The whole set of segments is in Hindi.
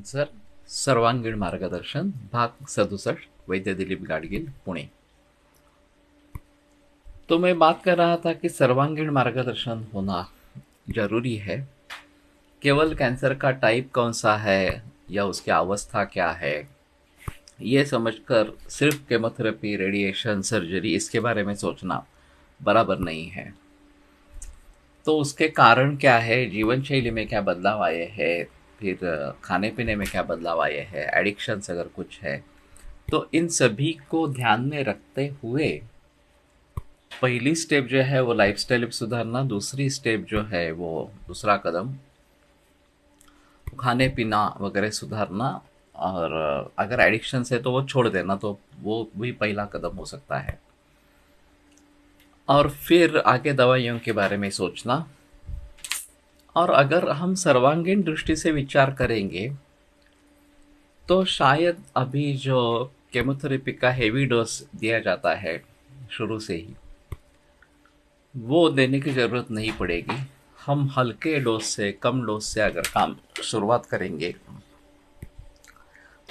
कॅन्सर सर्वांगीण मार्गदर्शन भाग 67 वैद्य दिलीप गाडगिल पुणे। तो मैं बात कर रहा था कि सर्वांगीण मार्गदर्शन होना जरूरी है। केवल कैंसर का टाइप कौन सा है या उसकी अवस्था क्या है ये समझकर सिर्फ केमोथेरेपी, रेडिएशन, सर्जरी इसके बारे में सोचना बराबर नहीं है। तो उसके कारण क्या है, जीवन शैली में क्या बदलाव आए हैं, फिर खाने पीने में क्या बदलाव आए हैं, एडिक्शंस अगर कुछ है तो इन सभी को ध्यान में रखते हुए पहली स्टेप जो है वो लाइफस्टाइल सुधारना, दूसरी स्टेप जो है वो दूसरा कदम खाने पीना वगैरह सुधारना, और अगर एडिक्शन है तो वो छोड़ देना, तो वो भी पहला कदम हो सकता है। और फिर आगे दवाइयों के बारे में सोचना। और अगर हम सर्वांगीण दृष्टि से विचार करेंगे तो शायद अभी जो केमोथेरेपी का हेवी डोज दिया जाता है शुरू से ही, वो देने की ज़रूरत नहीं पड़ेगी। हम हल्के डोज से, कम डोज से अगर काम शुरुआत करेंगे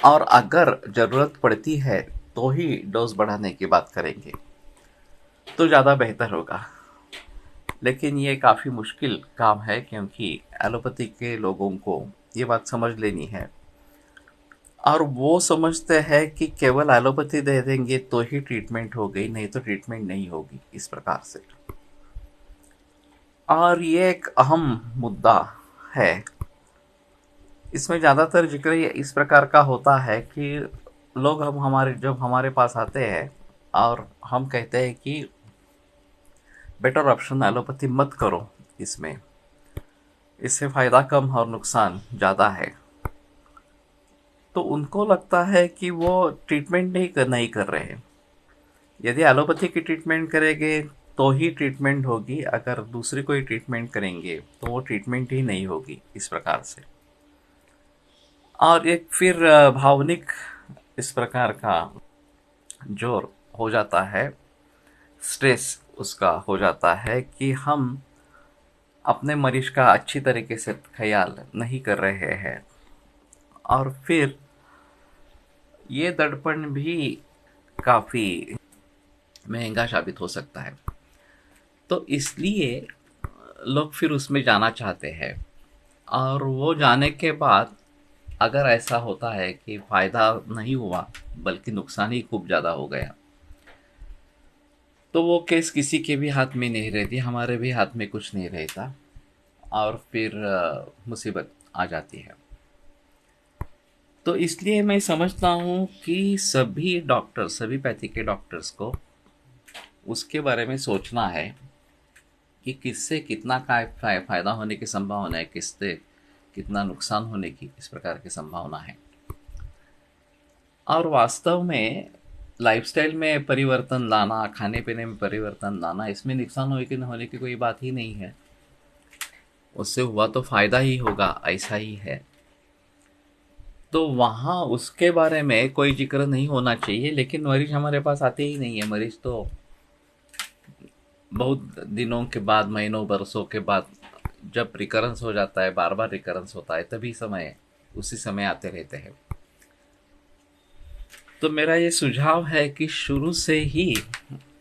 और अगर ज़रूरत पड़ती है तो ही डोज बढ़ाने की बात करेंगे तो ज़्यादा बेहतर होगा। लेकिन ये काफ़ी मुश्किल काम है क्योंकि एलोपैथी के लोगों को ये बात समझ लेनी है, और वो समझते हैं कि केवल एलोपैथी दे देंगे तो ही ट्रीटमेंट हो गई, नहीं तो ट्रीटमेंट नहीं होगी इस प्रकार से। और ये एक अहम मुद्दा है। इसमें ज़्यादातर जिक्र ये इस प्रकार का होता है कि लोग जब हमारे पास आते हैं और हम कहते हैं कि बेटर ऑप्शन एलोपैथी मत करो, इसमें इससे फ़ायदा कम और नुकसान ज़्यादा है, तो उनको लगता है कि वो ट्रीटमेंट नहीं कर रहे हैं। यदि एलोपैथी की ट्रीटमेंट करेंगे तो ही ट्रीटमेंट होगी, अगर दूसरी कोई ट्रीटमेंट करेंगे तो वो ट्रीटमेंट ही नहीं होगी इस प्रकार से। और एक फिर भावनिक इस प्रकार का जोर हो जाता है, स्ट्रेस उसका हो जाता है कि हम अपने मरीज का अच्छी तरीके से ख्याल नहीं कर रहे हैं, और फिर ये दर्पण भी काफ़ी महंगा साबित हो सकता है। तो इसलिए लोग फिर उसमें जाना चाहते हैं, और वो जाने के बाद अगर ऐसा होता है कि फ़ायदा नहीं हुआ बल्कि नुकसान ही खूब ज़्यादा हो गया, तो वो केस किसी के भी हाथ में नहीं रहती, हमारे भी हाथ में कुछ नहीं रहता, और फिर मुसीबत आ जाती है। तो इसलिए मैं समझता हूँ कि सभी डॉक्टर, सभी पैथी के डॉक्टर्स को उसके बारे में सोचना है कि किससे कितना का फ़ायदा होने की संभावना है, किससे कितना नुकसान होने की इस प्रकार की संभावना है। और वास्तव में लाइफस्टाइल में परिवर्तन लाना, खाने पीने में परिवर्तन लाना, इसमें नुकसान होने की कोई बात ही नहीं है। उससे हुआ तो फ़ायदा ही होगा, ऐसा ही है। तो वहाँ उसके बारे में कोई जिक्र नहीं होना चाहिए। लेकिन मरीज हमारे पास आते ही नहीं है। मरीज तो बहुत दिनों के बाद, महीनों बरसों के बाद जब रिकरेंस हो जाता है, बार बार रिकरेंस होता है, तभी उसी समय आते रहते हैं। तो मेरा ये सुझाव है कि शुरू से ही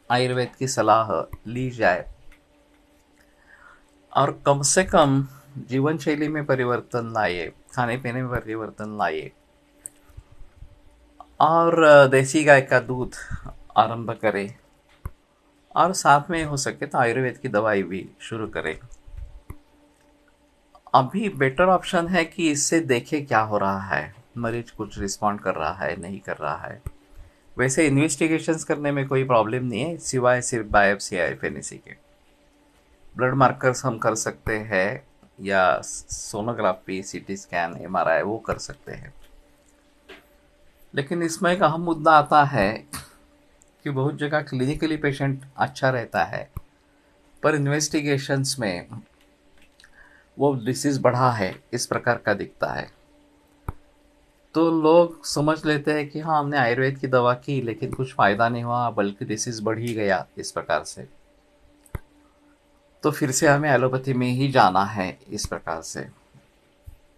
आयुर्वेद की सलाह ली जाए, और कम से कम जीवन शैली में परिवर्तन लाइए, खाने पीने में परिवर्तन लाइए, और देसी गाय का दूध आरंभ करें, और साथ में हो सके तो आयुर्वेद की दवाई भी शुरू करें। अभी बेटर ऑप्शन है कि इससे देखें क्या हो रहा है, मरीज कुछ रिस्पॉन्ड कर रहा है नहीं कर रहा है। वैसे इन्वेस्टिगेशंस करने में कोई प्रॉब्लम नहीं है, सिवाय सिर्फ बायोप्सी या एफएनएसी के। ब्लड मार्कर्स हम कर सकते हैं, या सोनोग्राफी, सीटी स्कैन, एमआरआई वो कर सकते हैं। लेकिन इसमें एक अहम मुद्दा आता है कि बहुत जगह क्लिनिकली पेशेंट अच्छा रहता है, पर इन्वेस्टिगेशंस में वो डिसीज़ बढ़ा है इस प्रकार का दिखता है। तो लोग समझ लेते हैं कि हाँ, हमने आयुर्वेद की दवा की लेकिन कुछ फ़ायदा नहीं हुआ, बल्कि डिसीज़ बढ़ ही गया इस प्रकार से। तो फिर से हमें एलोपैथी में ही जाना है इस प्रकार से।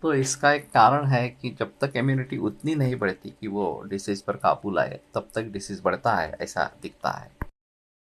तो इसका एक कारण है कि जब तक इम्यूनिटी उतनी नहीं बढ़ती कि वो डिसीज़ पर काबू लाए, तब तक डिसीज़ बढ़ता है, ऐसा दिखता है।